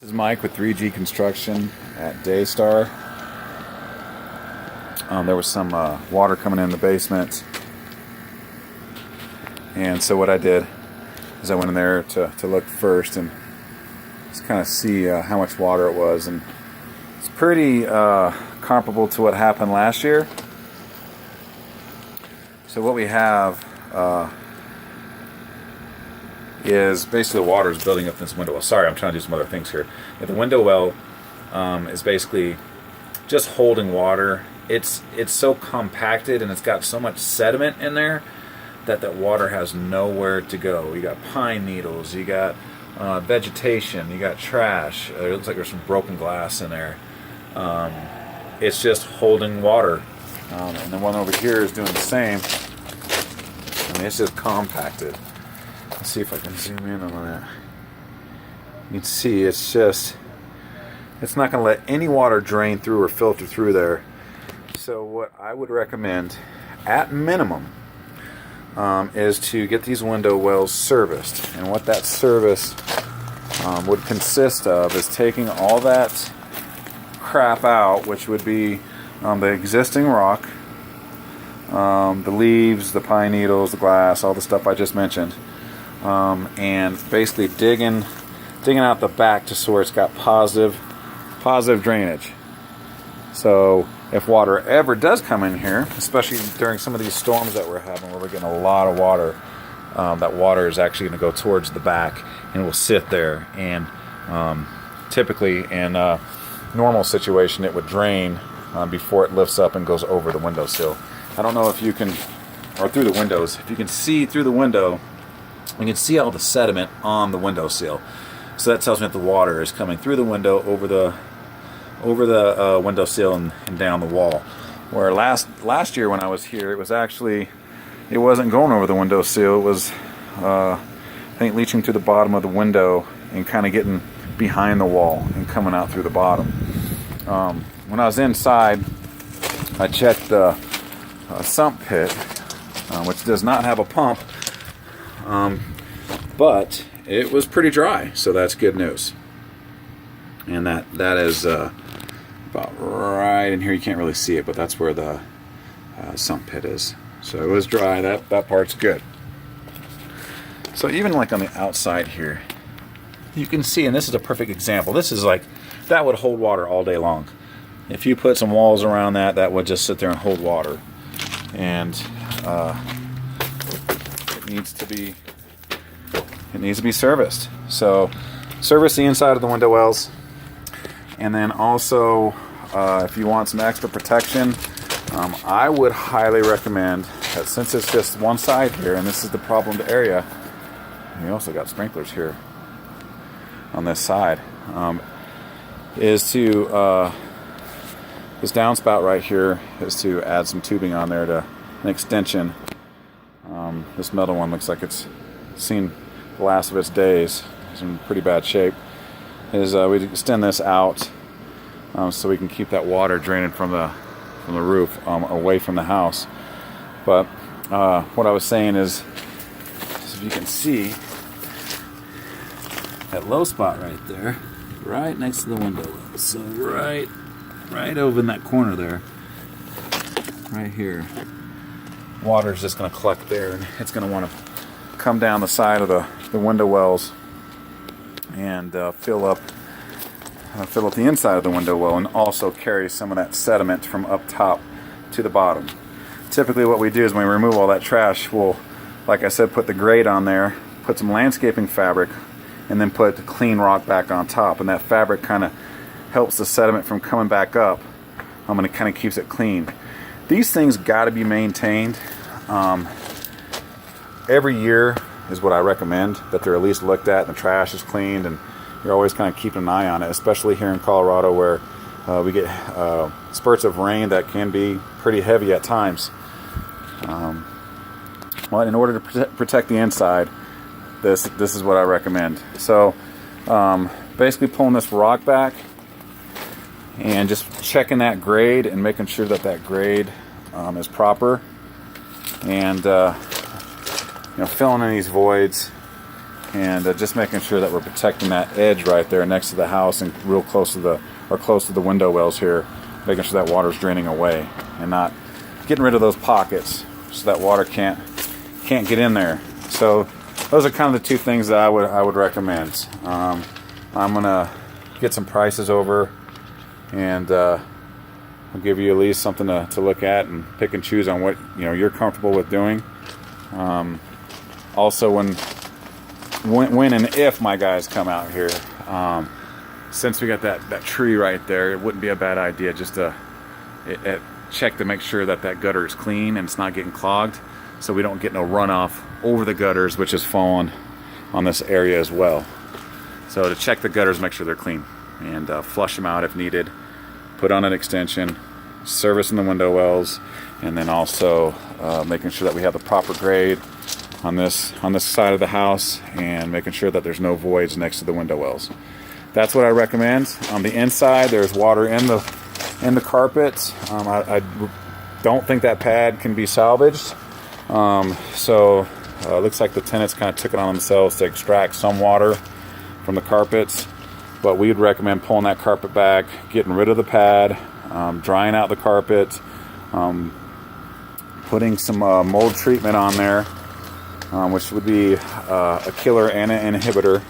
This is Mike with 3G Construction at Daystar. There was some water coming in the basement, and so what I did is I went in there to look first and just kind of see how much water it was, and it's pretty comparable to what happened last year. So what we have is basically the water is building up in this window well. Sorry, I'm trying to do some other things here. But the window well is basically just holding water. It's so compacted and it's got so much sediment in there that that water has nowhere to go. You got pine needles, you got vegetation, you got trash. It looks like there's some broken glass in there. It's just holding water. And the one over here is doing the same. I mean, it's just compacted. Let's see if I can zoom in on that. You can see it's not going to let any water drain through or filter through there. So what I would recommend, at minimum, is to get these window wells serviced. And what that service would consist of is taking all that crap out, which would be the existing rock, the leaves, the pine needles, the glass, all the stuff I just mentioned, and basically digging out the back to where it's got positive drainage. So if water ever does come in here, especially during some of these storms that we're having where we're getting a lot of water, that water is actually going to go towards the back and it will sit there, and typically in a normal situation it would drain before it lifts up and goes over the windowsill. I don't know if you can, or through the windows, if you can see through the window, you can see all the sediment on the windowsill. So that tells me that the water is coming through the window, over the windowsill and down the wall. Where last year when I was here, it wasn't going over the windowsill. It was, I think, leaching through the bottom of the window and kind of getting behind the wall and coming out through the bottom. When I was inside, I checked the sump pit, which does not have a pump, but it was pretty dry, so that's good news. And that is about right in here. You can't really see it, but that's where the sump pit is. So it was dry. That part's good. So even like on the outside here, you can see, and this is a perfect example. This is like, that would hold water all day long. If you put some walls around that would just sit there and hold water. And it needs to be serviced. So service the inside of the window wells, and then also if you want some extra protection, I would highly recommend that, since it's just one side here and this is the problemed area, and you also got sprinklers here on this side, is to this downspout right here is to add some tubing on there to an extension. This metal one looks like it's seen the last of its days. It's in pretty bad shape. We extend this out so we can keep that water draining from the roof away from the house. But what I was saying is if you can see that low spot right there, right next to the window, so right over in that corner there, right here, water is just going to collect there, and it's going to want to come down the side of the window wells and fill up the inside of the window well, and also carry some of that sediment from up top to the bottom. Typically what we do is when we remove all that trash, we'll, like I said, put the grate on there, put some landscaping fabric, and then put the clean rock back on top, and that fabric kind of helps the sediment from coming back up, and it kind of keeps it clean. These things got to be maintained. Every year is what I recommend, that they're at least looked at and the trash is cleaned, and you're always kind of keeping an eye on it, especially here in Colorado where we get spurts of rain that can be pretty heavy at times. Well, in order to protect the inside, this is what I recommend. So basically pulling this rock back and just checking that grade and making sure that grade is proper, and filling in these voids and just making sure that we're protecting that edge right there next to the house and real close to the window wells here, making sure that water's draining away and not getting rid of those pockets so that water can't get in there. So those are kind of the two things that I would recommend. I'm gonna get some prices over, and I'll give you at least something to look at and pick and choose on what you're comfortable with doing. Also, when and if my guys come out here, since we got that tree right there, it wouldn't be a bad idea just to check to make sure that gutter is clean and it's not getting clogged, so we don't get no runoff over the gutters, which is falling on this area as well. So to check the gutters, make sure they're clean, and flush them out if needed, put on an extension, servicing the window wells, and then also making sure that we have the proper grade on this side of the house, and making sure that there's no voids next to the window wells. That's what I recommend. On the inside, there's water in the carpet. I don't think that pad can be salvaged. So it looks like the tenants kind of took it on themselves to extract some water from the carpets. But we'd recommend pulling that carpet back, getting rid of the pad, drying out the carpet, putting some mold treatment on there, which would be a killer and an inhibitor.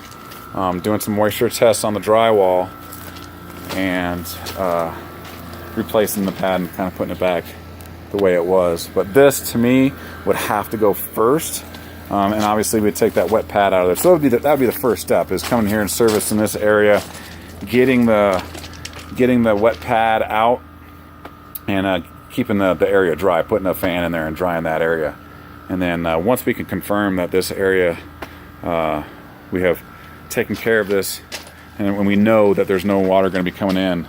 Doing some moisture tests on the drywall, and replacing the pad and kind of putting it back the way it was. But this, to me, would have to go first, and obviously we'd take that wet pad out of there. So that would be the first step, is coming here and servicing this area, getting the wet pad out, and keeping the area dry, putting a fan in there and drying that area. And then once we can confirm that this area, we have taken care of this, and when we know that there's no water going to be coming in,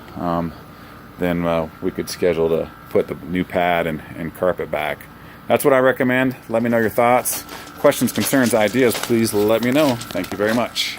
then we could schedule to put the new pad and carpet back. That's what I recommend. Let me know your thoughts. Questions, concerns, ideas, please let me know. Thank you very much.